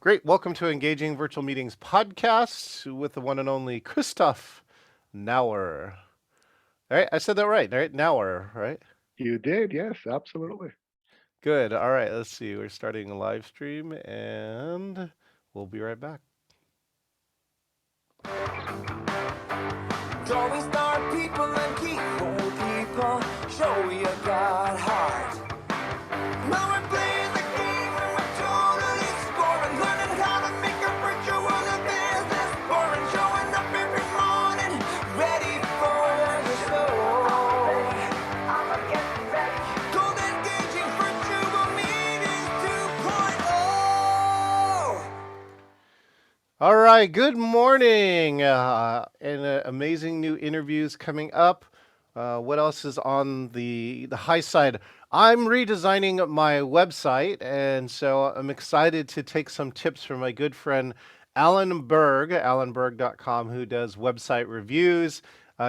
Great. Welcome to Engaging Virtual Meetings podcast with the one and only Christoph Nauer. All right, I said that right. All right, Nauer, right? You did, yes, absolutely. Good. All right, let's see. We're starting a live stream and we'll be right back. Drawing star people and keyhole people, show you got heart. Now we're playing the game and we're totally scoring, learning how to make a virtual world of business boring, showing up every morning, ready for the show. I'm getting ready. Gold engaging virtual meetings 2.0. All right, good morning. And amazing new interviews coming up. What else is on the high side? I'm redesigning my website, and so I'm excited to take some tips from my good friend Alan Berg, alanberg.com, who does website reviews.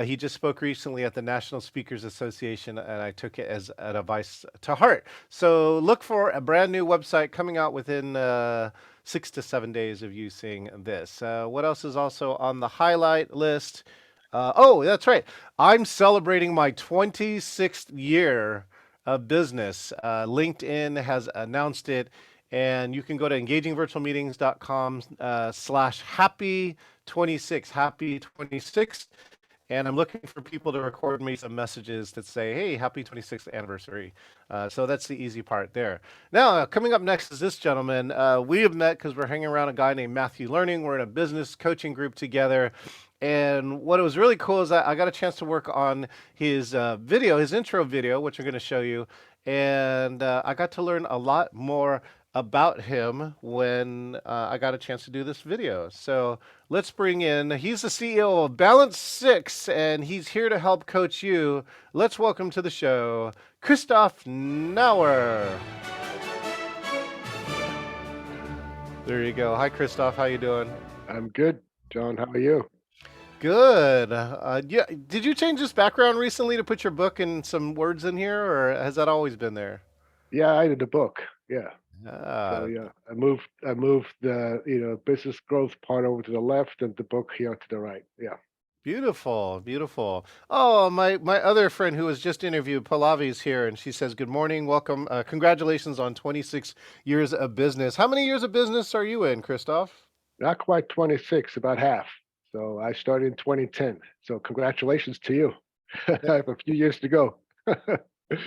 He just spoke recently at the National Speakers Association, and I took it as an advice to heart. So look for a brand new website coming out within 6 to 7 days of you seeing this. What else is also on the highlight list? Oh, that's right. I'm celebrating my 26th year of business. LinkedIn has announced it, and you can go to engagingvirtualmeetings.com slash happy 26, happy 26. And I'm looking for people to record me some messages that say, hey, happy 26th anniversary. So that's the easy part there. Now, coming up next is this gentleman. We have met because we're hanging around a guy named Matthew Learning. We're in a business coaching group together. And what was really cool is that I got a chance to work on his video, his intro video, which I'm going to show you. And I got to learn a lot more about him when I got a chance to do this video. So let's bring in, he's the CEO of Balance 6, and he's here to help coach you. Let's welcome to the show, Christoph Nauer. There you go. Hi, Christoph. How you doing? I'm good, John. How are you? Good. Yeah. Did you change this background recently to put your book and some words in here, or has that always been there? Yeah, I did a book. Yeah. So Ah, yeah, I moved the business growth part over to the left and the book here to the right. Yeah. beautiful, beautiful. Oh, my other friend who was just interviewed, Pallavi's here, and she says, "Good morning, welcome, congratulations on 26 years of business." How many years of business are you in, Christoph? Not quite 26, about half. So I started in 2010. So congratulations to you. I have a few years to go.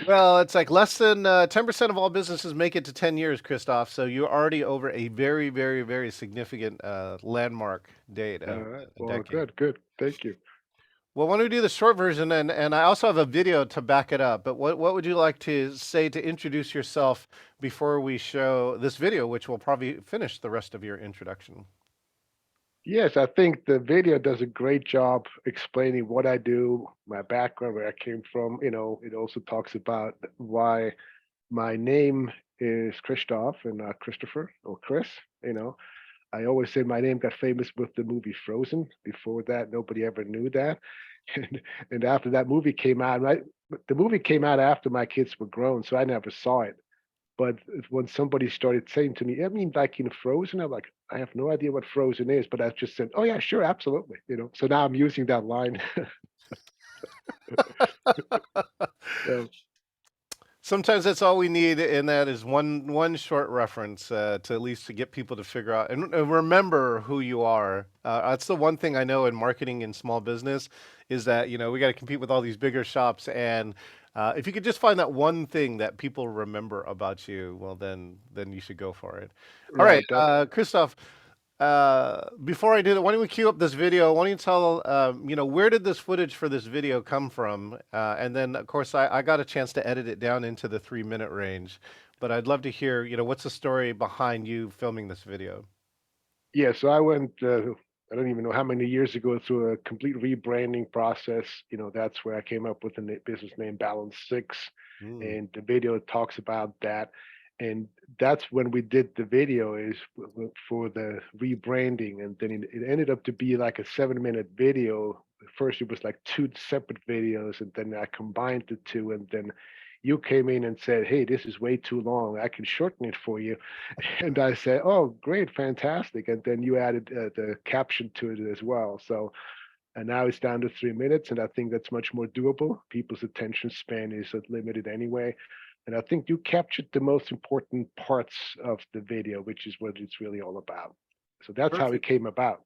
Well, it's like less than 10% of all businesses make it to 10 years, Christoph. So you're already over a very, very, very significant landmark date, All right. a Well, decade. good, good. Thank you. Well, why don't we do the short version, and I also have a video to back it up. But what would you like to say to introduce yourself before we show this video, which will probably finish the rest of your introduction? Yes, I think the video does a great job explaining what I do, my background, where I came from. It also talks about why my name is Christoph and not Christopher or Chris. You know, I always say my name got famous with the movie Frozen. Before that, nobody ever knew that. And, and after that movie came out, right? The movie came out after my kids were grown, so I never saw it. But when somebody started saying to me, I mean, like in Frozen, I'm like, I have no idea what Frozen is, but I just said, oh yeah, sure, absolutely. So now I'm using that line. So Sometimes that's all we need, and that is one short reference to at least to get people to figure out and remember who you are. That's the one thing I know in marketing and small business is that we got to compete with all these bigger shops, and if you could just find that one thing that people remember about you, well, then you should go for it. All right, right, definitely. Christoph. Before I do that, why don't we cue up this video? Why don't you tell, where did this footage for this video come from? And then, of course, I got a chance to edit it down into the 3 minute range. But I'd love to hear, what's the story behind you filming this video? Yeah, so I went, I don't even know how many years ago through a complete rebranding process. That's where I came up with the business name Balance Six. Mm. And the video talks about that. And that's when we did the video is for the rebranding. And then it ended up to be like a 7 minute video. First, it was like two separate videos, and then I combined the two. And then you came in and said, "Hey, this is way too long. I can shorten it for you." And I said, "Oh, great, fantastic." And then you added the caption to it as well. So, and now it's down to 3 minutes, and I think that's much more doable. People's attention span is limited anyway. And I think you captured the most important parts of the video, which is what it's really all about. So that's how it Perfect. came about.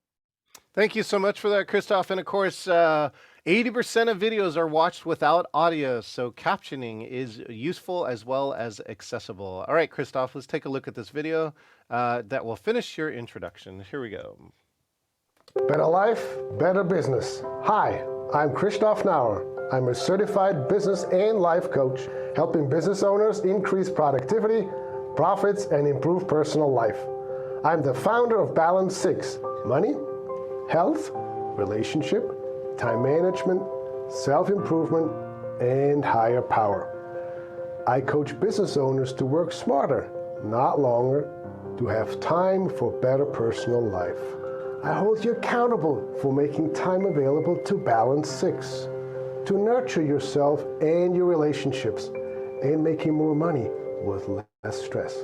Thank you so much for that, Christoph. And of course, 80% of videos are watched without audio, so captioning is useful as well as accessible. All right, Christoph, let's take a look at this video that will finish your introduction. Here we go. Better life, better business. Hi, I'm Christoph Nauer. I'm a certified business and life coach, helping business owners increase productivity, profits, and improve personal life. I'm the founder of Balance 6, money, health, relationship, time management, self-improvement, and higher power. I coach business owners to work smarter, not longer, to have time for better personal life. I hold you accountable for making time available to Balance 6, to nurture yourself and your relationships, and making more money with less stress.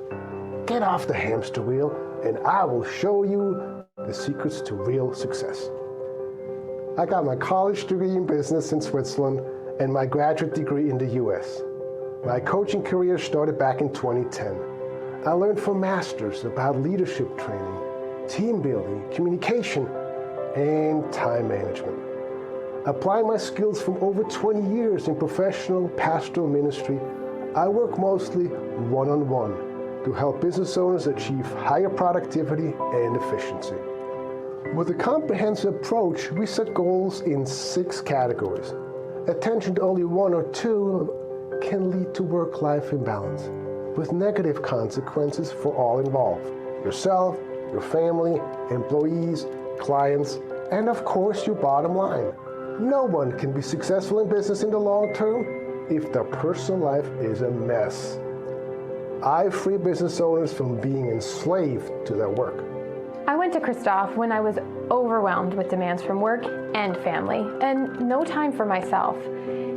Get off the hamster wheel, and I will show you the secrets to real success. I got my college degree in business in Switzerland and my graduate degree in the US. My coaching career started back in 2010. I learned from masters about leadership training, team building, communication, and time management. Applying my skills from over 20 years in professional pastoral ministry, I work mostly one-on-one to help business owners achieve higher productivity and efficiency. With a comprehensive approach, we set goals in 6 categories. Attention to only 1 or 2 can lead to work-life imbalance, with negative consequences for all involved: yourself, your family, employees, clients, and of course your bottom line. No one can be successful in business in the long term if their personal life is a mess. I free business owners from being enslaved to their work. I went to Christoph when I was overwhelmed with demands from work and family, and no time for myself.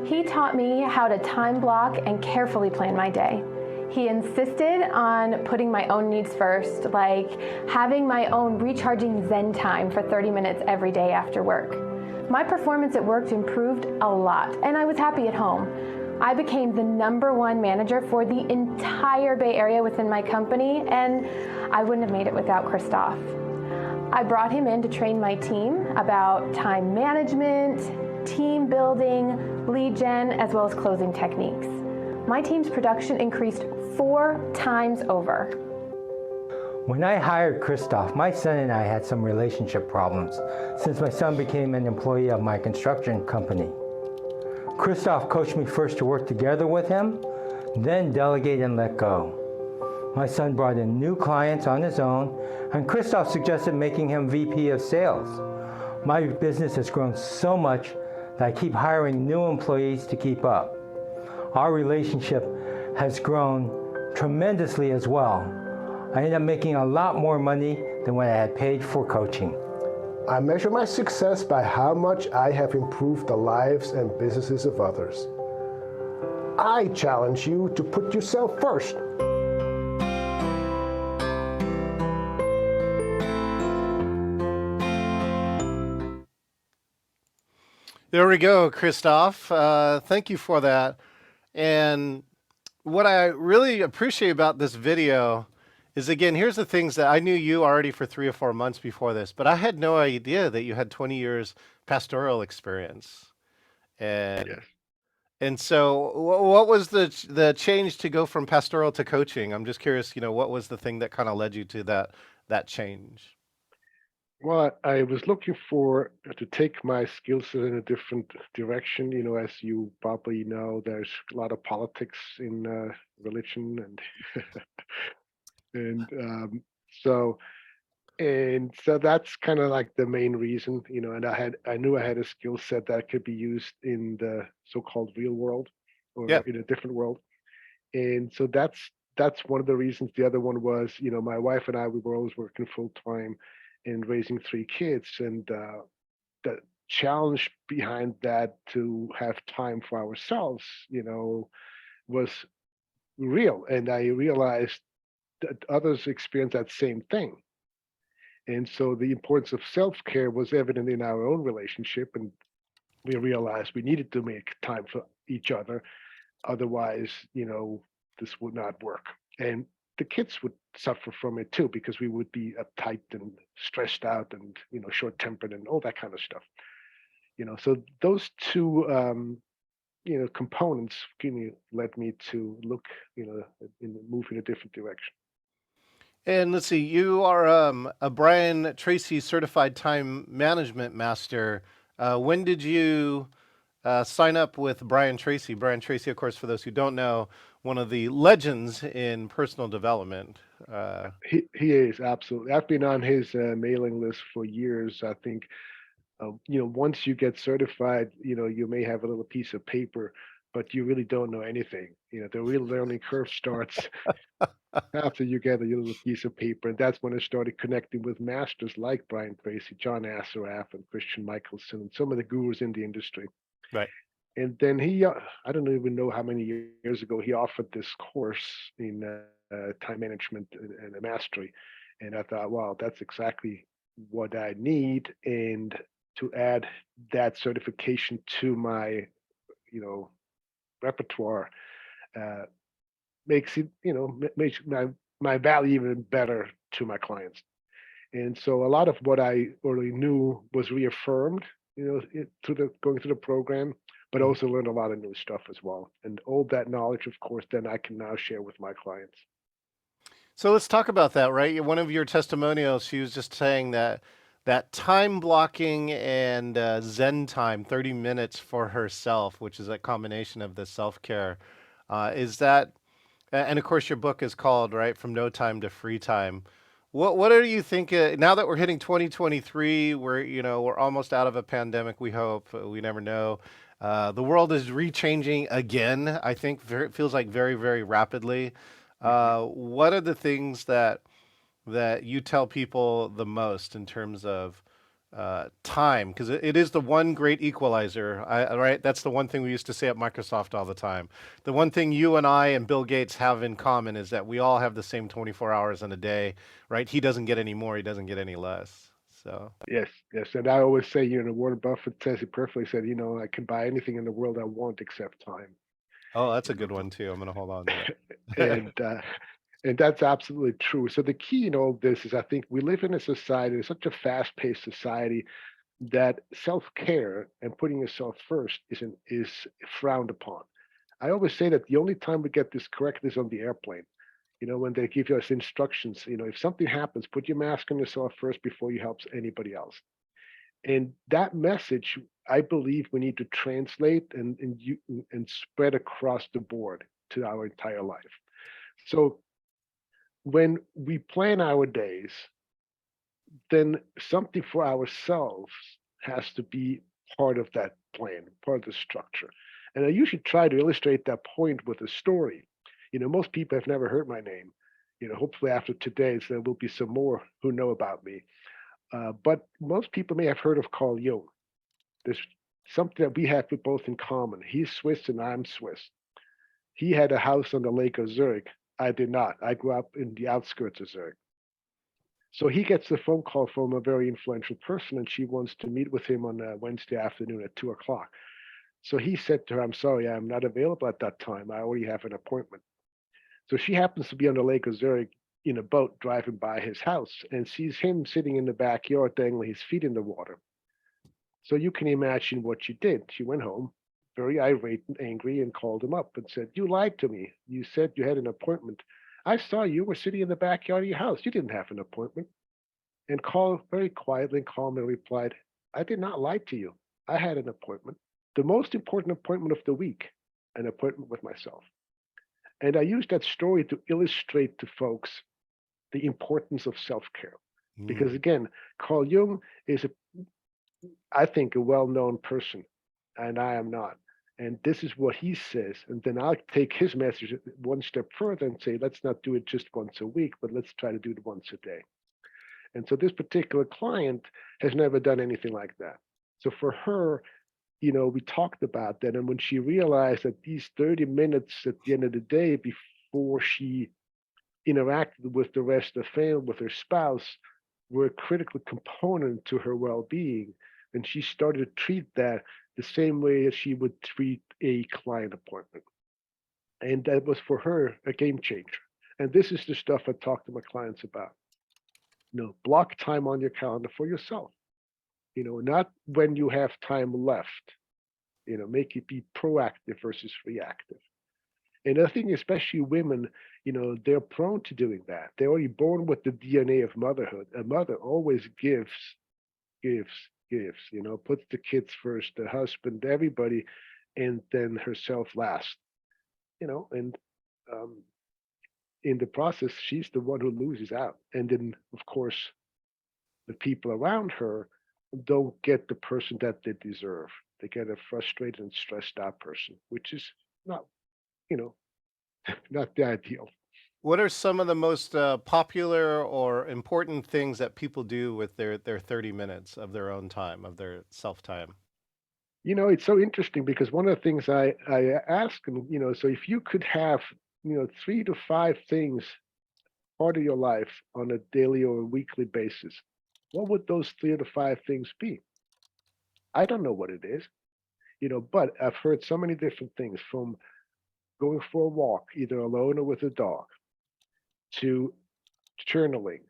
He taught me how to time block and carefully plan my day. He insisted on putting my own needs first, like having my own recharging Zen time for 30 minutes every day after work. My performance at work improved a lot, and I was happy at home. I became the #1 manager for the entire Bay Area within my company, and I wouldn't have made it without Christoph. I brought him in to train my team about time management, team building, lead gen, as well as closing techniques. My team's production increased 4 times over. When I hired Christoph, my son and I had some relationship problems since my son became an employee of my construction company. Christoph coached me first to work together with him, then delegate and let go. My son brought in new clients on his own, and Christoph suggested making him VP of sales. My business has grown so much that I keep hiring new employees to keep up. Our relationship has grown tremendously as well. I ended up making a lot more money than what I had paid for coaching. I measure my success by how much I have improved the lives and businesses of others. I challenge you to put yourself first. There we go, Christoph. Thank you for that. And what I really appreciate about this video is, again, here's the things that I knew you already for 3 or 4 months before this, but I had no idea that you had 20 years pastoral experience. And Yes. and so what was the change to go from pastoral to coaching? I'm just curious, what was the thing that kind of led you to that change? Well, I was looking for to take my skill set in a different direction. As you probably know, there's a lot of politics in religion, and so that's kind of like the main reason. And I knew I had a skill set that could be used in the so-called real world or Yeah. in a different world. And so that's one of the reasons. The other one was, my wife and I, we were always working full time and raising 3 kids, and the challenge behind that to have time for ourselves, was real. And I realized that others experience that same thing. And so the importance of self care was evident in our own relationship. And we realized we needed to make time for each other. Otherwise, this would not work. And the kids would suffer from it too, because we would be uptight and stressed out and, short tempered and all that kind of stuff. So those two, components led me to look, move in a different direction. And let's see, you are a Brian Tracy certified time management master. When did you sign up with Brian Tracy? Brian Tracy, of course, for those who don't know, one of the legends in personal development. He is absolutely. I've been on his mailing list for years. I think, once you get certified, you may have a little piece of paper, but you really don't know anything. The real learning curve starts after you get a little piece of paper, and that's when I started connecting with masters like Brian Tracy, John Assaraf, and Christian Michelson, and some of the gurus in the industry. Right. And then I don't even know how many years ago, he offered this course in time management and mastery. And I thought, wow, that's exactly what I need. And to add that certification to my, repertoire makes it, makes my value even better to my clients. And so a lot of what I already knew was reaffirmed, going through the program, but Mhm. also learned a lot of new stuff as well. And all that knowledge, of course, then I can now share with my clients. So let's talk about that, right? One of your testimonials, she was just saying that time blocking and Zen time, 30 minutes for herself, which is a combination of the self-care, is that, and of course your book is called, right, From No Time to Free Time. What do you think, now that we're hitting 2023, we're almost out of a pandemic, we hope, we never know. The world is rechanging again, I think, it feels like very, very rapidly. Mhm. What are the things that you tell people the most in terms of time? Because it is the one great equalizer, right? That's the one thing we used to say at Microsoft all the time. The one thing you and I and Bill Gates have in common is that we all have the same 24 hours in a day, right? He doesn't get any more, he doesn't get any less. So, Yes, yes. And I always say, Warren Buffett says it perfectly. Said, I can buy anything in the world I want except time. oh, that's You a good know, one too. I'm going to hold on to that. and and that's absolutely true. So the key in all this is, I think we live in a society, such a fast-paced society, that self-care and putting yourself first is frowned upon. I always say that the only time we get this correct is on the airplane. When they give us instructions, if something happens, put your mask on yourself first before you help anybody else. And that message, I believe we need to translate and spread across the board to our entire life. So when we plan our days, then something for ourselves has to be part of that plan, part of the structure. And I usually try to illustrate that point with a story. Most people have never heard my name. Hopefully after today's, there will be some more who know about me. But most people may have heard of Carl Jung. There's something that we have both in common. He's Swiss and I'm Swiss. He had a house on the lake of Zurich. I did not. I grew up in the outskirts of Zurich. So he gets a phone call from a very influential person, and she wants to meet with him on a Wednesday afternoon at 2 o'clock. So he said to her, "I'm sorry, I'm not available at that time. I already have an appointment." So she happens to be on the lake of Zurich in a boat driving by his house and sees him sitting in the backyard dangling his feet in the water. So you can imagine what she did. She went home, very irate and angry, and called him up and said, "You lied to me. You said you had an appointment. I saw you were sitting in the backyard of your house. You didn't have an appointment." And Carl very quietly and calmly replied, "I did not lie to you. I had an appointment. The most important appointment of the week, an appointment with myself." And I use that story to illustrate to folks the importance of self care. Because Mm. again, Carl Jung is, I think, a well known person, and I am not. And this is what he says. And then I'll take his message one step further and say, let's not do it just once a week, but let's try to do it once a day. And so this particular client has never done anything like that. So for her, we talked about that. And when she realized that these 30 minutes at the end of the day before she interacted with the rest of the family, with her spouse, were a critical component to her well-being, and she started to treat that the same way that she would treat a client appointment. And that was for her a game changer. And this is the stuff I talk to my clients about. Block time on your calendar for yourself. Not when you have time left. Make it be proactive versus reactive. And I think especially women, they're prone to doing that. They're already born with the DNA of motherhood. A mother always gives, gives, gives, puts the kids first, the husband, everybody, and then herself last, and um, in the process, she's the one who loses out. And then, of course, the people around her don't get the person that they deserve. They get a frustrated and stressed out person, which is not, you know, not the ideal. What are some of the most popular or important things that people do with their 30 minutes of their own time, of their self time? It's so interesting because one of the things I ask them, so if you could have, 3 to 5 things part of your life on a daily or a weekly basis, what would those 3 to 5 things be? I don't know what it is, but I've heard so many different things from going for a walk, either alone or with a dog, to journaling,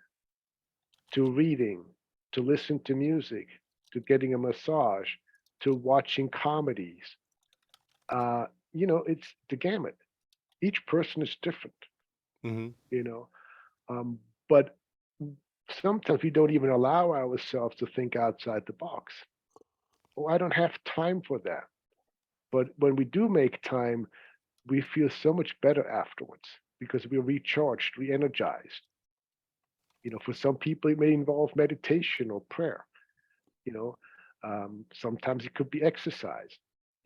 to reading, to listen to music, to getting a massage, to watching comedies. It's the gamut. Each person is different, Hmm. you know, but sometimes we don't even allow ourselves to think outside the box. Oh, I don't have time for that. But when we do make time, we feel so much better afterwards because we're recharged, re-energized. For some people, it may involve meditation or prayer. You know, Sometimes it could be exercise.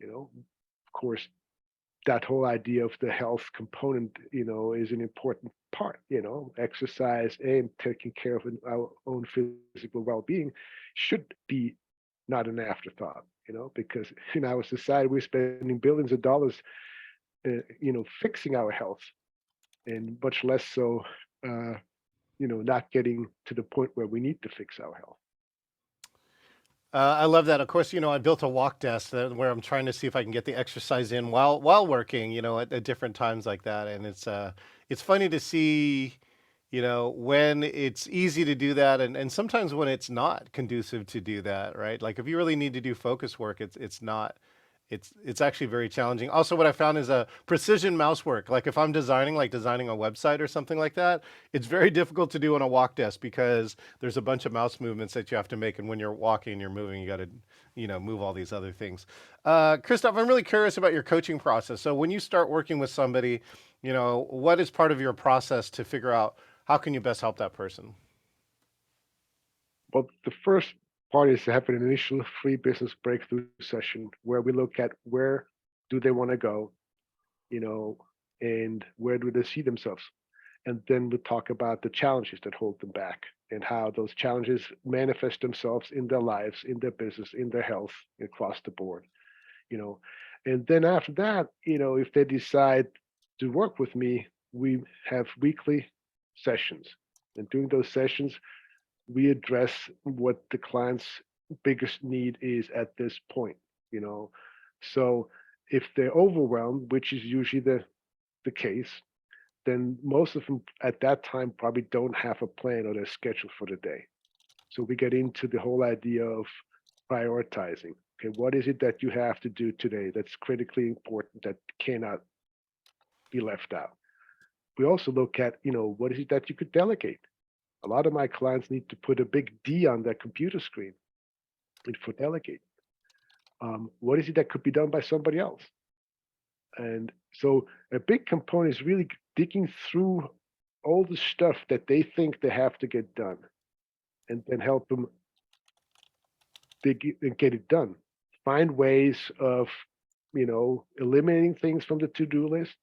Of course, that whole idea of the health component, is an important part. Exercise and taking care of our own physical well-being should be not an afterthought. Because in our society we're spending billions of dollars, fixing our health, and much less so, uh, not getting to the point where we need to fix our health. I love that. Of course, I built a walk desk where I'm trying to see if I can get the exercise in while working, at different times like that. And it's funny to see, when it's easy to do that, and sometimes when it's not conducive to do that, right? Like if you really need to do focus work, it's not. It's actually very challenging. Also, what I found is a precision mouse work. Like if I'm designing, like designing a website or something like that, it's very difficult to do on a walk desk because there's a bunch of mouse movements that you have to make, and when you're walking, you're moving, you got to, move all these other things. Christoph, I'm really curious about your coaching process. So when you start working with somebody, what is part of your process to figure out how can you best help that person? Well, the first part is to have an initial free business breakthrough session where we look at where do they want to go, you know, and where do they see themselves. And then we talk about the challenges that hold them back and how those challenges manifest themselves in their lives, in their business, in their health, across the board, you know. And then after that, if they decide to work with me, we have weekly sessions. And during those sessions, we address what the client's biggest need is at this point, you know. So if they're overwhelmed, which is usually the case, then most of them at that time probably don't have a plan or they're scheduled for the day. So we get into the whole idea of prioritizing. Okay, what is it that you have to do today that's critically important that cannot be left out? We also look at, what is it that you could delegate? A lot of my clients need to put a big D on their computer screen for delegate. What is it that could be done by somebody else? And so a big component is really digging through all the stuff that they think they have to get done and then help them and get it done. Find ways of, eliminating things from the to-do list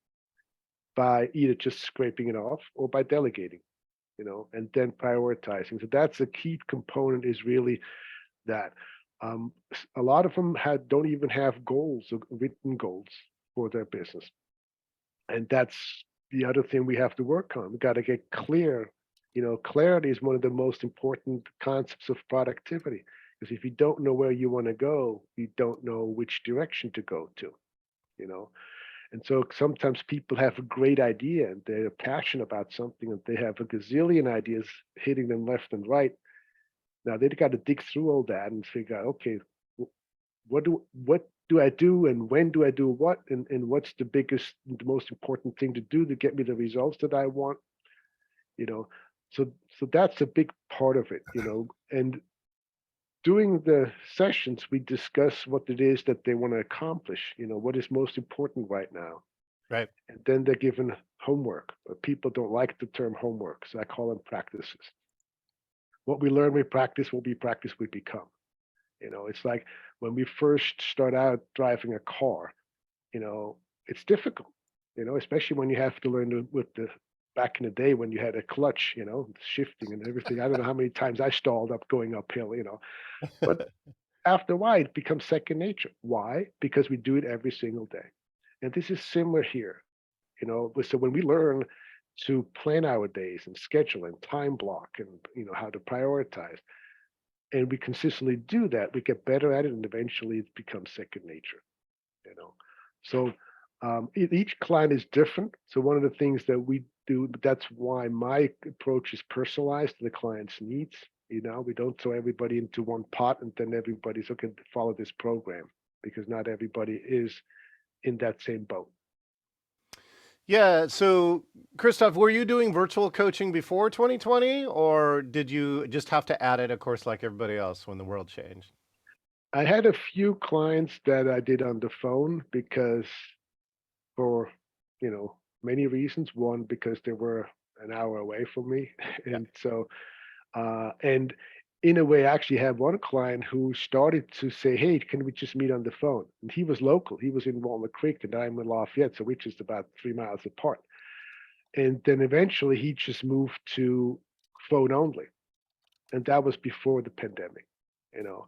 by either just scraping it off or by delegating, and then prioritizing. So that's a key component is really that. A lot of them don't even have goals or written goals for their business, and that's the other thing we have to work on. We got to get clear. Clarity is one of the most important concepts of productivity, because if you don't know where you want to go, you don't know which direction to go to. You know, and so sometimes people have a great idea and they're passionate about something and they have a gazillion ideas hitting them left and right. Now they've got to dig through all that and figure out, okay, what do I do and when do I do what, and what's the most important thing to do to get me the results that I want, you know. So that's a big part of it, and during the sessions we discuss what it is that they want to accomplish, what is most important right now. Right. And then they're given homework. But people don't like the term homework, so I call them practices. What we learn, we practice. What we practice, we become. It's like when we first start out driving a car, it's difficult, especially when you have to learn with the back in the day when you had a clutch, shifting and everything. I don't know how many times I stalled up going uphill, but after a while, it becomes second nature. Why? Because we do it every single day. And this is similar here. So when we learn to plan our days and schedule and time block and how to prioritize, and we consistently do that, we get better at it, and eventually it becomes second nature. So each client is different. So one of the things that we do, that's why my approach is personalized to the client's needs. We don't throw everybody into one pot and then everybody's okay to follow this program, because not everybody is in that same boat. Yeah. So, Christoph, were you doing virtual coaching before 2020, or did you just have to add it, of course, like everybody else when the world changed? I had a few clients that I did on the phone because for, many reasons. One, because they were an hour away from me. Yeah. And so, and in a way, I actually had one client who started to say, hey, can we just meet on the phone? And he was local. He was in Walnut Creek and I'm in Lafayette, so we're just about 3 miles apart. And then eventually he just moved to phone only. And that was before the pandemic, you know.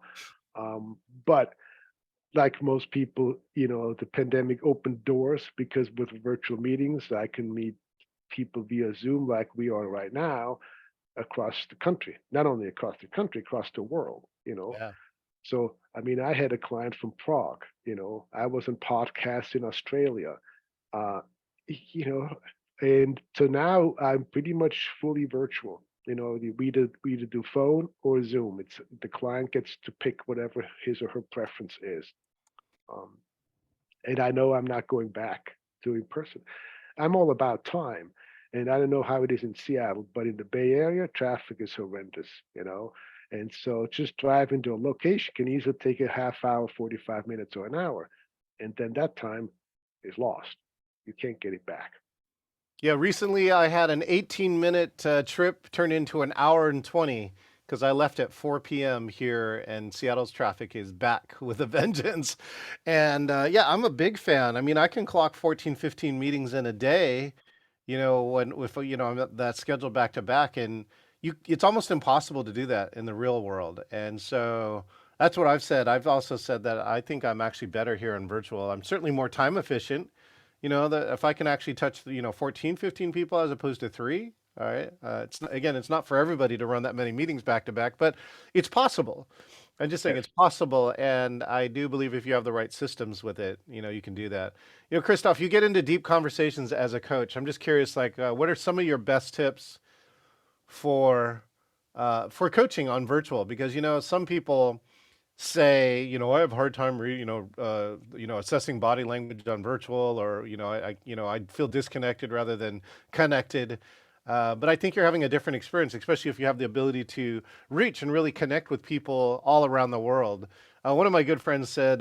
But like most people, the pandemic opened doors, because with virtual meetings, I can meet people via Zoom like we are right now across the country, not only across the country, across the world. Yeah. So, I mean, I had a client from Prague, I was in podcasts in Australia, uh, you know, and so now I'm pretty much fully virtual. We either do phone or Zoom. It's the client gets to pick whatever his or her preference is. Um, and I know I'm not going back to in person. I'm all about time. And I don't know how it is in Seattle, but in the Bay Area, traffic is horrendous, And so just driving to a location can easily take a half hour, 45 minutes, or an hour. And then that time is lost. You can't get it back. Yeah, recently I had an 18-minute trip turn into an hour and 20 because I left at 4 p.m. here, and Seattle's traffic is back with a vengeance. And yeah, I'm a big fan. I mean, I can clock 14, 15 meetings in a day, when with I'm that scheduled back to back, and it's almost impossible to do that in the real world. And so that's what I've said. I've also said that I think I'm actually better here in virtual. I'm certainly more time efficient, that if I can actually touch, 14, 15 people as opposed to three. All right. It's not for everybody to run that many meetings back to back, but it's possible. I'm just saying Yes. it's possible. And I do believe if you have the right systems with it, you can do that. Christoph, you get into deep conversations as a coach. I'm just curious, like, what are some of your best tips for coaching on virtual? Because, some people say, I have a hard time assessing body language on virtual, or, I feel disconnected rather than connected. But I think you're having a different experience, especially if you have the ability to reach and really connect with people all around the world. One of my good friends said,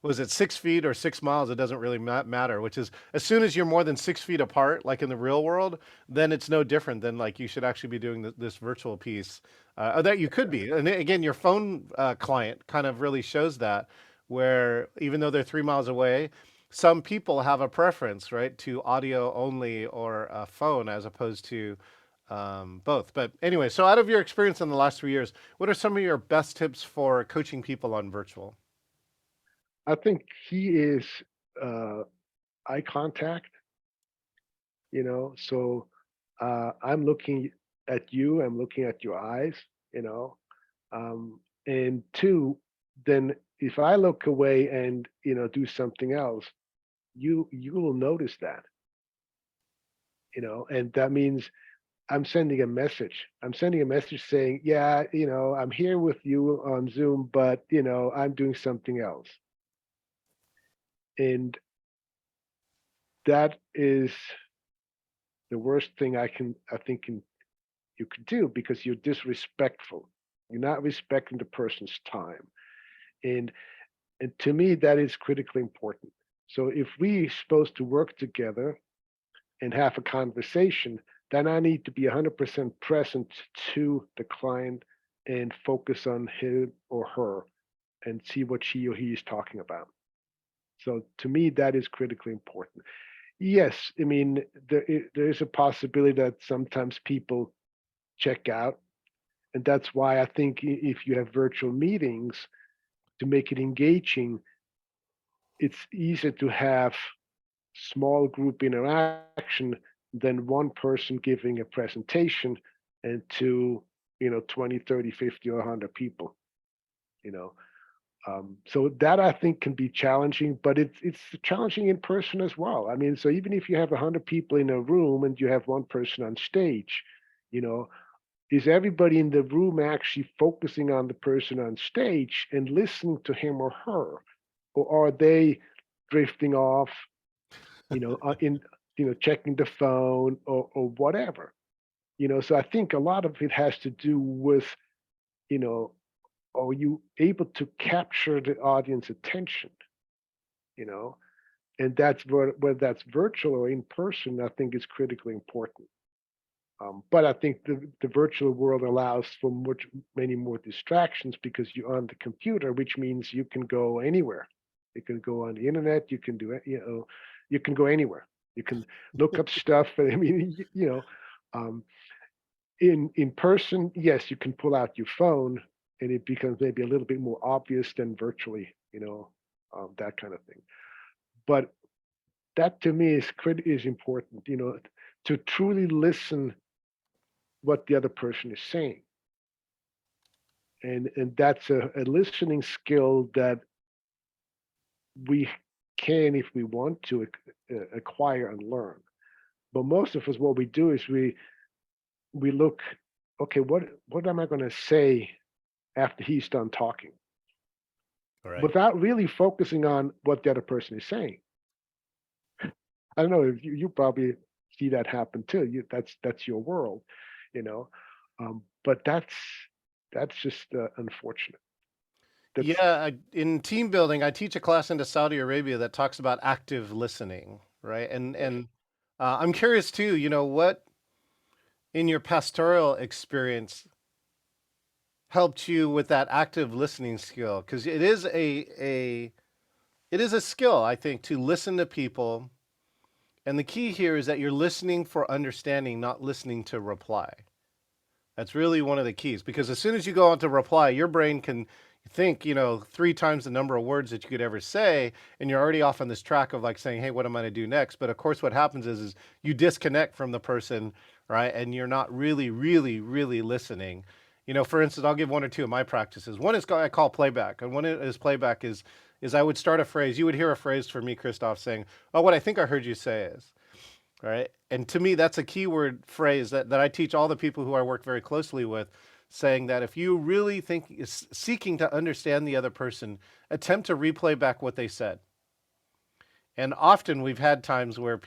was it 6 feet or 6 miles? It doesn't really matter, which is as soon as you're more than 6 feet apart, like in the real world, then it's no different than like you should actually be doing this virtual piece, or that you could be. And again, your phone client kind of really shows that, where even though they're 3 miles away, some people have a preference, right, to audio only or a phone as opposed to both. But anyway, so out of your experience in the last 3 years, what are some of your best tips for coaching people on virtual? I think he is uh, eye contact, so I'm looking at you, I'm looking at your eyes, you know. And two, then if I look away and do something else, you will notice that, and that means I'm sending a message. I'm sending a message saying, yeah, I'm here with you on Zoom, but I'm doing something else. And that is the worst thing I think you could do, because you're disrespectful. You're not respecting the person's time. And and to me that is critically important. So if we're supposed to work together and have a conversation, then I need to be 100% present to the client and focus on him or her and see what she or he is talking about. So to me, that is critically important. Yes, I mean, there is a possibility that sometimes people check out. And that's why I think if you have virtual meetings, to make it engaging, it's easier to have small group interaction than one person giving a presentation and to 20, 30, 50, or 100 people. you know so that I think can be challenging, but it's challenging in person as well. I mean, so even if you have 100 people in a room and you have one person on stage, you know is everybody in the room actually focusing on the person on stage and listening to him or her, or are they drifting off, in checking the phone, or whatever. So I think a lot of it has to do with, you know are you able to capture the audience attention, you know and that's whether that's virtual or in person, I think is critically important. But I think the virtual world allows for many more distractions because you're on the computer, which means you can go anywhere. You can go on the internet. You can do it. You can go anywhere. You can look up stuff. I mean, um, in person, yes, you can pull out your phone, and it becomes maybe a little bit more obvious than virtually. That kind of thing. But that to me is important. To truly listen what the other person is saying. And that's a listening skill that we can, if we want to, acquire and learn. But most of us, what we do is we look, okay, what am I going to say after he's done talking, All right. without really focusing on what the other person is saying. I don't know if you probably see that happen too. That's your world, you know. But that's just unfortunate. That's Yeah, in team building, I teach a class into Saudi Arabia that talks about active listening, right? And I'm curious too, what in your pastoral experience helped you with that active listening skill? Because it is a skill, I think, to listen to people. And the key here is that you're listening for understanding, not listening to reply. That's really one of the keys, because as soon as you go on to reply, your brain can think, 3 times the number of words that you could ever say, and you're already off on this track of like saying, hey, what am I going to do next? But of course, what happens is you disconnect from the person, right? And you're not really, really, really listening. For instance, I'll give one or two of my practices. One is I call playback, and one is playback is I would start a phrase. You would hear a phrase from me, Christoph, saying, "Oh, what I think I heard you say is." Right. And to me, that's a keyword phrase that I teach all the people who I work very closely with, saying that if you really think is seeking to understand the other person, attempt to replay back what they said. And often we've had times where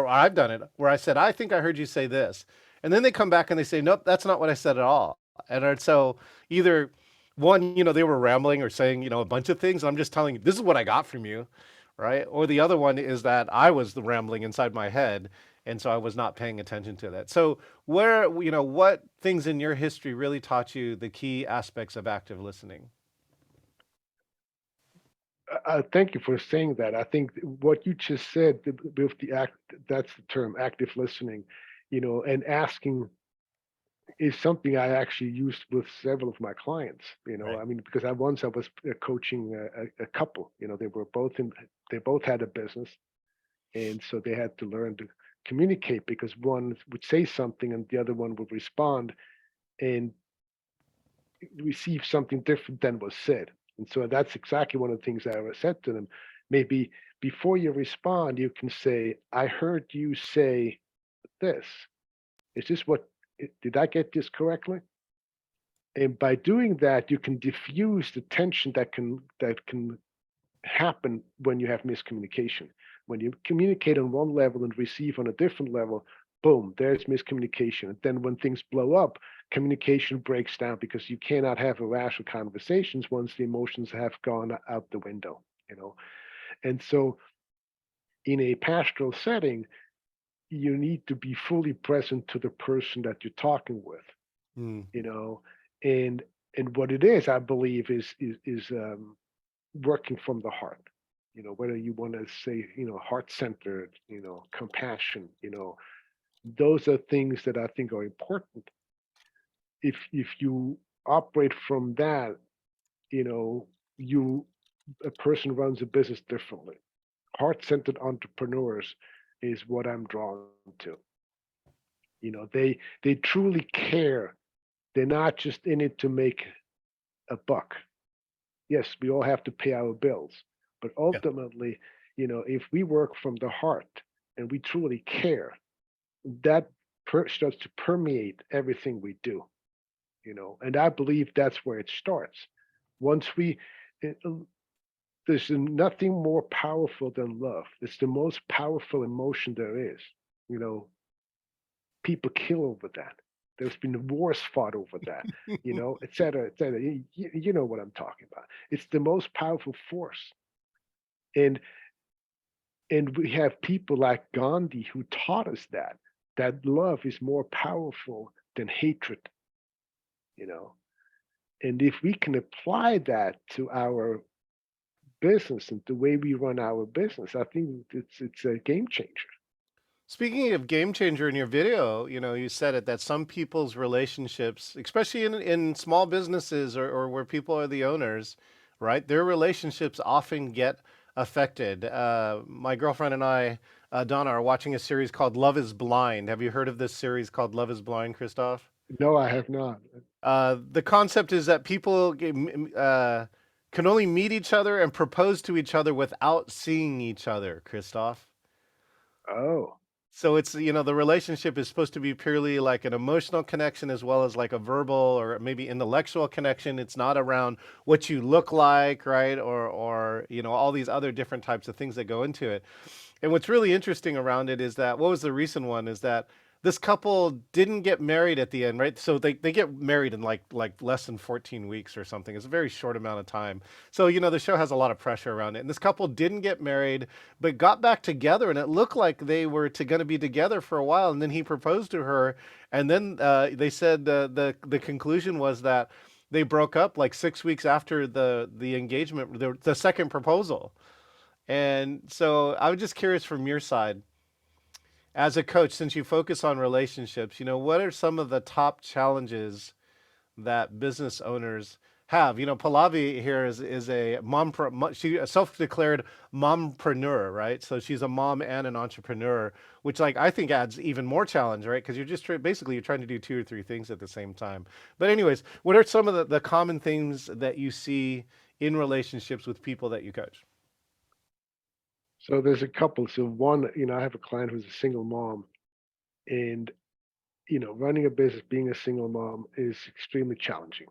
I've done it, where I said, I think I heard you say this. And then they come back and they say, nope, that's not what I said at all. And so either one, they were rambling or saying, a bunch of things. And I'm just telling you, this is what I got from you. Right. Or the other one is that I was the rambling inside my head. And so I was not paying attention to that. So what things in your history really taught you the key aspects of active listening? Thank you for saying that. I think what you just said with the act, that's the term, active listening, and asking is something I actually used with several of my clients. Right. I mean, because I was coaching a couple. They both had a business, and so they had to learn to communicate because one would say something and the other one would respond and receive something different than was said. And so that's exactly one of the things I said to them. Maybe before you respond, you can say, "I heard you say this. Is this what? Did I get this correctly?" And by doing that, you can diffuse the tension that can happen when you have miscommunication. When you communicate on one level and receive on a different level, boom, there's miscommunication. And then when things blow up, communication breaks down because you cannot have rational conversations once the emotions have gone out the window. And so in a pastoral setting, you need to be fully present to the person that you're talking with, Mm. you know, and what it is, I believe, is working from the heart. Whether you want to say, heart centered, compassion, those are things that I think are important. If you operate from that, you know, you a person runs a business differently. Heart centered entrepreneurs is what I'm drawn to. They truly care. They're not just in it to make a buck. Yes, we all have to pay our bills, but Yeah. ultimately, if we work from the heart and we truly care, that starts to permeate everything we do. And I believe that's where it starts. Once it- there's nothing more powerful than love. It's the most powerful emotion there is. You know, People kill over that. There's been wars fought over that, et cetera, et cetera. You know what I'm talking about. It's the most powerful force. And we have people like Gandhi who taught us that love is more powerful than hatred, you know. And if we can apply that to our business and the way we run our business, I think it's a game changer. Speaking of game changer in your video, you said it that some people's relationships, especially in small businesses or where people are the owners, right? Their relationships often get affected. My girlfriend and I, Donna, are watching a series called Love is Blind. Have you heard of this series called Love is Blind, Christoph? No, I have not. The concept is that people can only meet each other and propose to each other without seeing each other, Christoph. Oh, So it's, the relationship is supposed to be purely like an emotional connection as well as like a verbal or maybe intellectual connection. It's not around what you look like, right? Or, all these other different types of things that go into it. And what's really interesting around it is that what was the recent one is that this couple didn't get married at the end, right? So they get married in like less than 14 weeks or something. It's a very short amount of time. So, the show has a lot of pressure around it. And this couple didn't get married, but got back together and it looked like they were going to be together for a while. And then he proposed to her. And then they said the conclusion was that they broke up like 6 weeks after the engagement, the second proposal. And so I was just curious from your side, as a coach, since you focus on relationships, what are some of the top challenges that business owners have? Pallavi here is a she a self-declared mompreneur, right? So she's a mom and an entrepreneur, which like I think adds even more challenge, right? Because you're just basically you're trying to do two or three things at the same time. But anyways, what are some of the common things that you see in relationships with people that you coach? so there's a couple. So one, I have a client who's a single mom, and running a business, being a single mom is extremely challenging.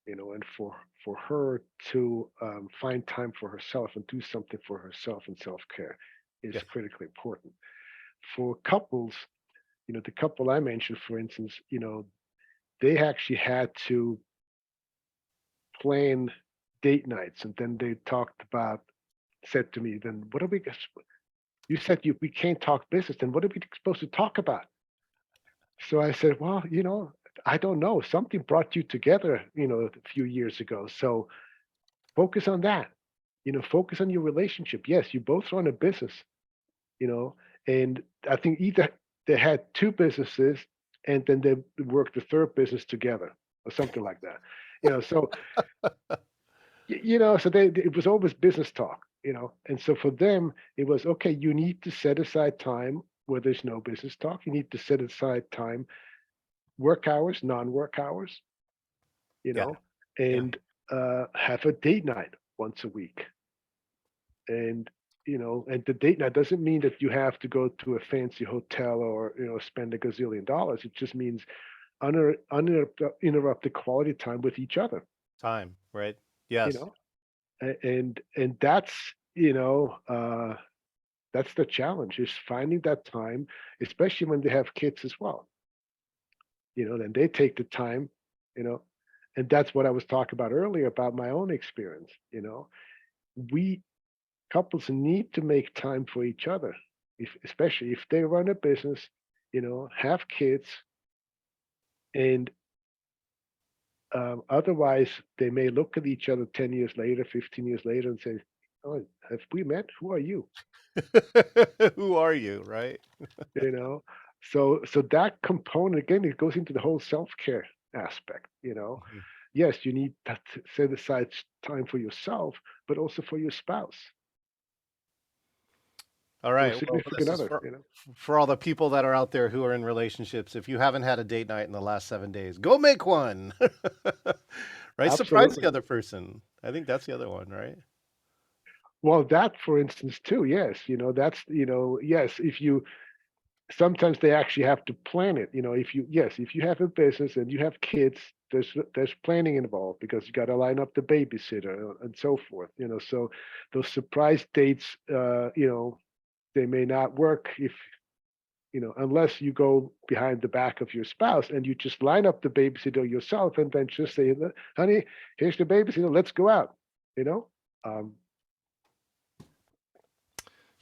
And for her to find time for herself and do something for herself and self care is Yes. critically important. For couples, the couple I mentioned, for instance, they actually had to plan date nights, and then they said to me, then what are we? You said we can't talk business. Then what are we supposed to talk about? So I said, well, I don't know. Something brought you together, a few years ago. So focus on that. Focus on your relationship. Yes, you both run a business, you know, and I think either they had two businesses and then they work the third business together or something like that. So so it was always business talk, and so for them it was okay. You need to set aside time where there's no business talk. You need to set aside time, work hours, non-work hours, you Yeah. know, Yeah. and have a date night once a week. And and the date night doesn't mean that you have to go to a fancy hotel or spend a gazillion dollars. It just means uninterrupted quality time with each other. Time, right? You Yes. know, and that's the challenge, is finding that time, especially when they have kids as well. Then they take the time, you know, and that's what I was talking about earlier about my own experience. We couples need to make time for each other, especially if they run a business, have kids, and otherwise they may look at each other 10 years later, 15 years later, and say, "Oh, have we met? Who are you?" Who are you, right? You know, so that component again, it goes into the whole self-care aspect. Mhm. Yes, you need to set aside time for yourself, but also for your spouse All or right. Well, significant this is other. for all the people that are out there who are in relationships. If you haven't had a date night in the last 7 days, go make one. Right? Surprise the Absolutely. other person. I think that's the other one, right? Well, that, for instance, too, yes, that's, yes, if you sometimes they actually have to plan it. If you have a business and you have kids, there's planning involved because you got to line up the babysitter and so forth. So those surprise dates, they may not work if unless you go behind the back of your spouse and you just line up the babysitter yourself and then just say, "Honey, here's the babysitter. Let's go out." You know. Um,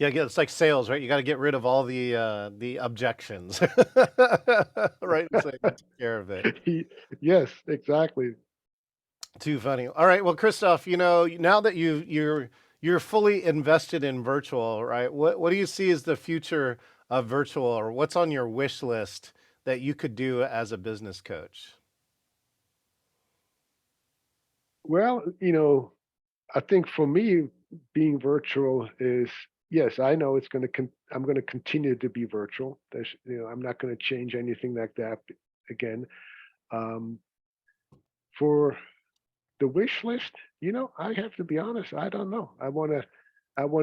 Yeah, it's like sales, right? You got to get rid of all the objections, right? So you can take care of it. yes, exactly. Too funny. All right, well, Christoph, now that you're fully invested in virtual, right? What do you see as the future of virtual, or what's on your wish list that you could do as a business coach? Well, I think for me, being virtual is, yes, I know it's going to. I'm going to continue to be virtual. I'm not going to change anything like that again. Um, for the wish list, I have to be honest. I don't know. I want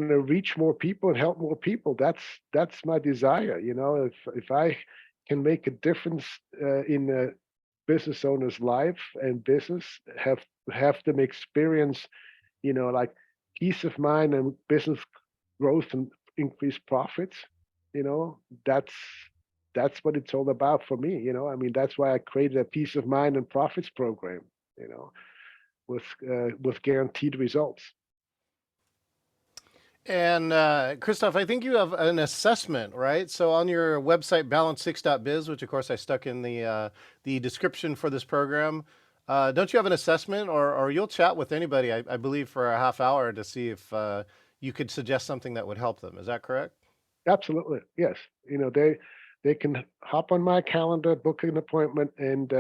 to reach more people and help more people. That's my desire. If I can make a difference in a business owner's life and business, have them experience, like peace of mind and business growth and increased profits, you know, that's that's what it's all about for me. I mean, that's why I created a peace of mind and profits program, you know, with guaranteed results. And Christoph, I think you have an assessment, right? So on your website, balance6.biz, which of course I stuck in the description for this program, don't you have an assessment, or you'll chat with anybody, I believe, for a half hour to see if you could suggest something that would help them. Is that correct? Absolutely, yes. They can hop on my calendar, book an appointment, and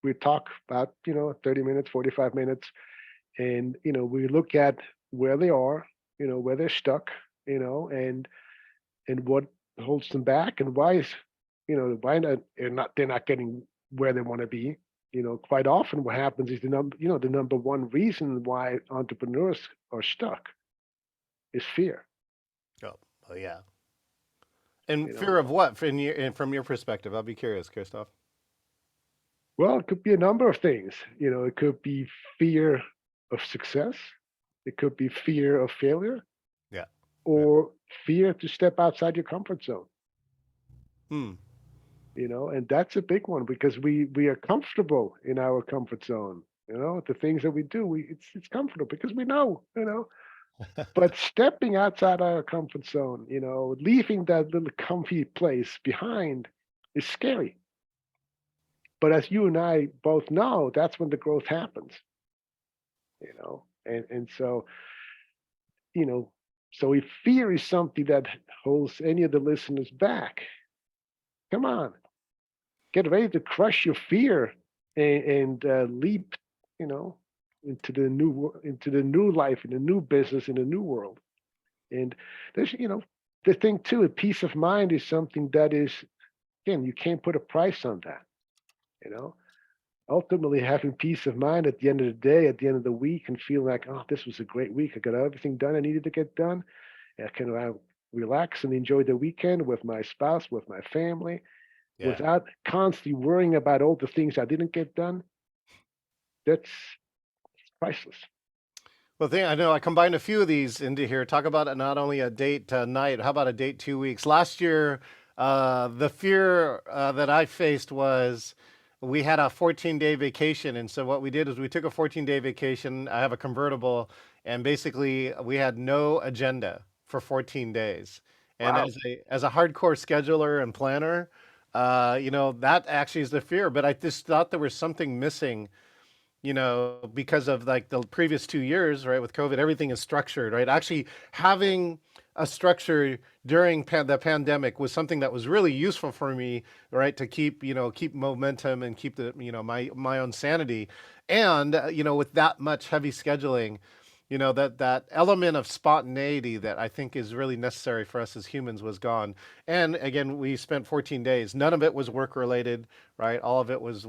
we talk about 30 minutes, 45 minutes, and we look at where they are, where they're stuck, and what holds them back, and why not they're not getting where they want to be. Quite often what happens is the number one reason why entrepreneurs are stuck is fear. Oh, oh yeah. And you know fear of what, from your perspective? I'll be curious, Christoph. well, it could be a number of things. It could be fear of success, it could be fear of failure, Yeah. Yeah. or fear to step outside your comfort zone. Hmm. And that's a big one because we are comfortable in our comfort zone. The things that we do, it's comfortable because we know. But stepping outside our comfort zone, leaving that little comfy place behind is scary. But as you and I both know, that's when the growth happens. And so, you know, so if fear is something that holds any of the listeners back, come on, get ready to crush your fear and leap, you know, into the new life, in the new business, in the new world. And there's, the thing too, a peace of mind is something that is, again, you can't put a price on that. You know, ultimately having peace of mind at the end of the day, at the end of the week, and feel like, oh, this was a great week. I got everything done I needed to get done. I can relax and enjoy the weekend with my spouse, with my family, Yeah. without constantly worrying about all the things I didn't get done. That's priceless. Well, I know I combined a few of these into here. Talk about not only a date night, how about a date 2 weeks? Last year, the fear that I faced was we had a 14-day vacation. And so what we did is we took a 14-day vacation. I have a convertible, and basically we had no agenda for 14 days. And Wow. as a hardcore scheduler and planner, that actually is the fear. But I just thought there was something missing, because of like the previous 2 years, right? With COVID, everything is structured, right? Actually, having a structure during the pandemic was something that was really useful for me, right? To keep momentum and keep my own sanity. And, with that much heavy scheduling, that element of spontaneity that I think is really necessary for us as humans was gone. And again, we spent 14 days. None of it was work related, right? All of it was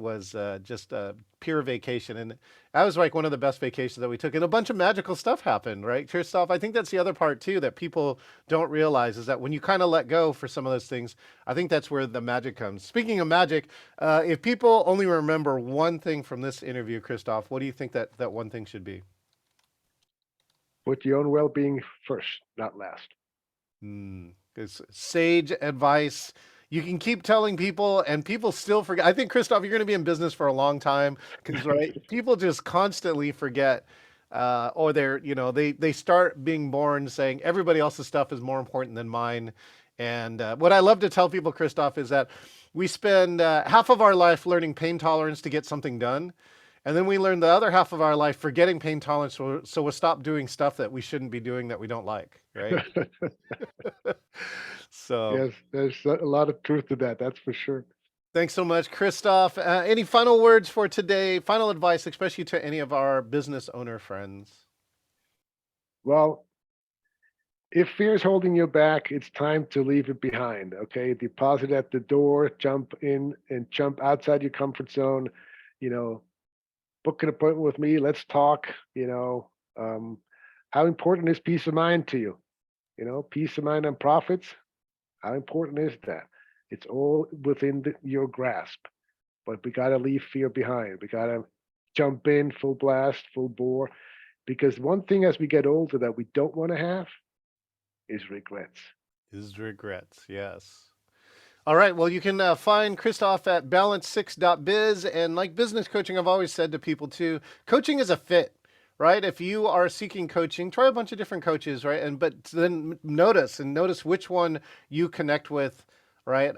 just pure vacation, and that was like one of the best vacations that we took. And a bunch of magical stuff happened, right, Christoph? I think that's the other part too that people don't realize is that when you kind of let go for some of those things, I think that's where the magic comes. Speaking of magic, if people only remember one thing from this interview, Christoph, what do you think that one thing should be? Put your own well-being first, not last. It's sage advice. You can keep telling people, and people still forget. I think, Christoph, you're going to be in business for a long time because, right, people just constantly forget, or they start being born saying everybody else's stuff is more important than mine. And what I love to tell people, Christoph, is that we spend half of our life learning pain tolerance to get something done. And then we learn the other half of our life forgetting pain tolerance, so we'll stop doing stuff that we shouldn't be doing that we don't like, right? So Yes, there's a lot of truth to that. That's for sure. thanks so much, Christoph. Any final words for today? Final advice, especially to any of our business owner friends? Well, if fear is holding you back, it's time to leave it behind. Okay, deposit at the door, jump in and jump outside your comfort zone. You know, book an appointment with me. Let's talk. How important is peace of mind to you? Peace of mind and profits. How important is that? It's all within your grasp, but we got to leave fear behind. We got to jump in full blast, full bore, because one thing as we get older that we don't want to have is regrets. Is regrets, yes. All right. Well, you can find Christoph at balance6.biz. And like business coaching, I've always said to people too, coaching is a fit, right? If you are seeking coaching, try a bunch of different coaches, right? But then notice which one you connect with, right?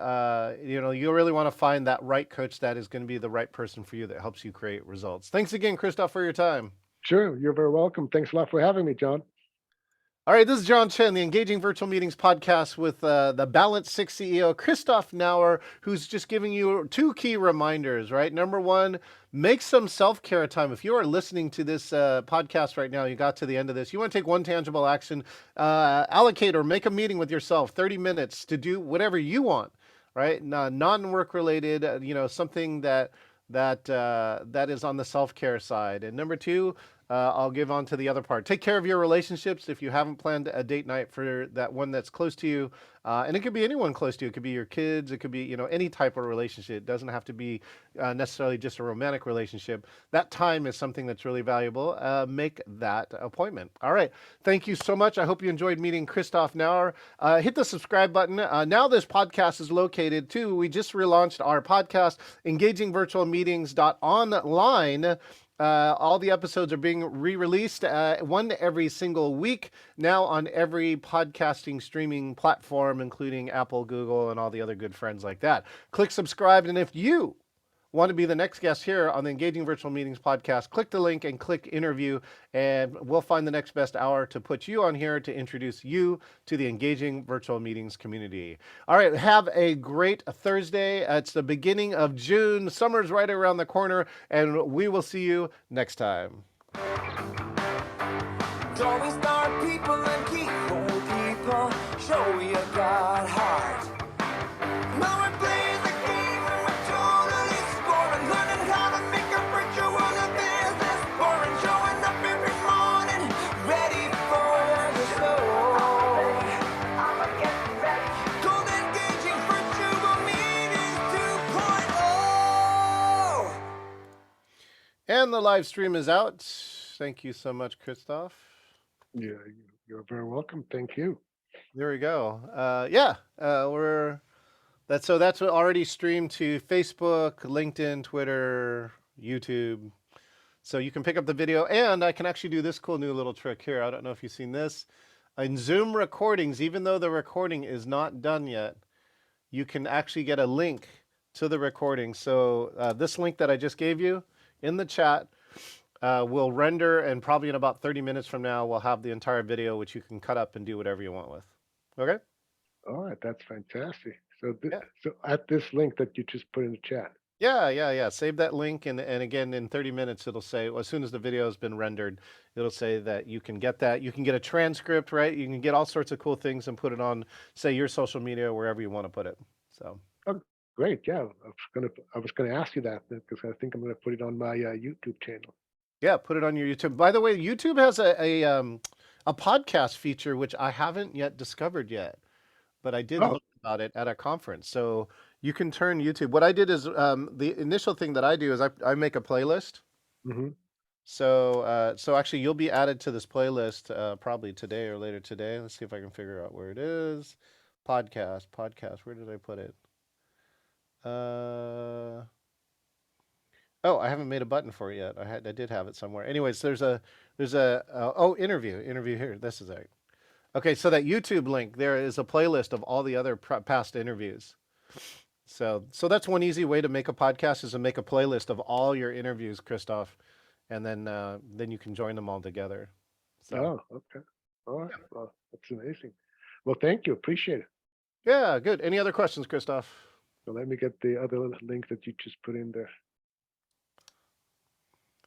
You really want to find that right coach that is going to be the right person for you that helps you create results. Thanks again, Christoph, for your time. Sure, you're very welcome. Thanks a lot for having me, John. All right, this is John Chen, the Engaging Virtual Meetings podcast with the Balance 6 CEO, Christoph Nauer, who's just giving you two key reminders, right? Number one, make some self-care time. If you are listening to this podcast right now, you got to the end of this, you want to take one tangible action, allocate or make a meeting with yourself, 30 minutes to do whatever you want, right? Non-work related, something that is on the self-care side. And number two, I'll give on to the other part. Take care of your relationships. If you haven't planned a date night for that one that's close to you, and it could be anyone close to you. It could be your kids. It could be, any type of relationship. It doesn't have to be necessarily just a romantic relationship. That time is something that's really valuable. Make that appointment. All right. Thank you so much. I hope you enjoyed meeting Christoph Nauer. Hit the subscribe button. Now this podcast is located too. We just relaunched our podcast, engagingvirtualmeetings.online. All the episodes are being re-released, one every single week, now on every podcasting streaming platform, including Apple, Google, and all the other good friends like that. Click subscribe, and if you want to be the next guest here on the Engaging Virtual Meetings podcast, click the link and click interview, and we'll find the next best hour to put you on here to introduce you to the Engaging Virtual Meetings community. All right, have a great Thursday. It's the beginning of June. Summer's right around the corner, and we will see you next time. Don't start people and keep old people. Show you got heart. Now we're playing the game and we're totally scoring. Learning how to make a virtual a business boring. Showing up every morning, ready for the show. I'ma get ready. Gold Engaging Virtual Meetings 2.0. And the live stream is out. Thank you so much, Christoph. Yeah, you're very welcome. Thank you. There we go. That's already streamed to Facebook, LinkedIn, Twitter, YouTube. So you can pick up the video, and I can actually do this cool new little trick here. I don't know if you've seen this. In Zoom recordings, even though the recording is not done yet, you can actually get a link to the recording. So this link that I just gave you in the chat will render, and probably in about 30 minutes from now, we'll have the entire video, which you can cut up and do whatever you want with. Okay? All right, that's fantastic. So, Yeah. so at this link that you just put in the chat. Yeah. Save that link, and again, in 30 minutes, it'll say, well, as soon as the video has been rendered, it'll say that you can get that. You can get a transcript, right? You can get all sorts of cool things and put it on, say, your social media, wherever you want to put it. So. Oh, great. Yeah, I was gonna ask you that because I think I'm gonna put it on my YouTube channel. Yeah, put it on your YouTube. By the way, YouTube has a podcast feature, which I haven't yet discovered yet, but I did Oh. learn about it at a conference. So you can turn YouTube. What I did is the initial thing that I do is I make a playlist. Mm-hmm. So actually you'll be added to this playlist probably today or later today. Let's see if I can figure out where it is. Podcast. Where did I put it? Oh, I haven't made a button for it yet. I did have it somewhere. Anyways, there's a interview here. This is it. Okay, so that YouTube link, there is a playlist of all the other past interviews. So that's one easy way to make a podcast, is to make a playlist of all your interviews, Christoph, and then you can join them all together. So Oh, okay. All right. Well, that's amazing. Well, thank you. Appreciate it. yeah, good. Any other questions, Christoph? So let me get the other link that you just put in there.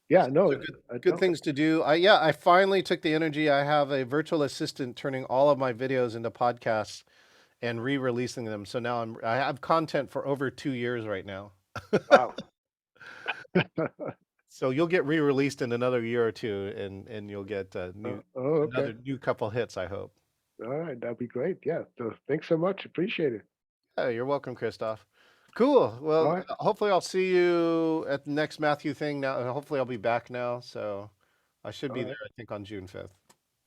Yeah, no, Good things to do. I finally took the energy. I have a virtual assistant turning all of my videos into podcasts and re-releasing them. So now I have content for over 2 years right now. Wow. So you'll get re-released in another year or two, and you'll get Okay. another new couple hits, I hope. All right, that'd be great. Yeah. So thanks so much. Appreciate it. Yeah, you're welcome, Christoph. Cool. Well, All right. hopefully I'll see you at the next Matthew thing now. Hopefully I'll be back now. So I should be All right. there, I think, on June 5th.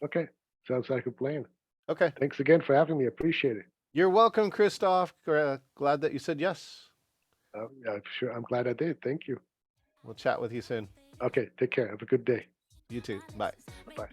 Okay. Sounds like a plan. Okay. Thanks again for having me. Appreciate it. You're welcome, Christoph. Glad that you said yes. Yeah, sure. I'm glad I did. Thank you. We'll chat with you soon. Okay. Take care. Have a good day. You too. Bye. Bye.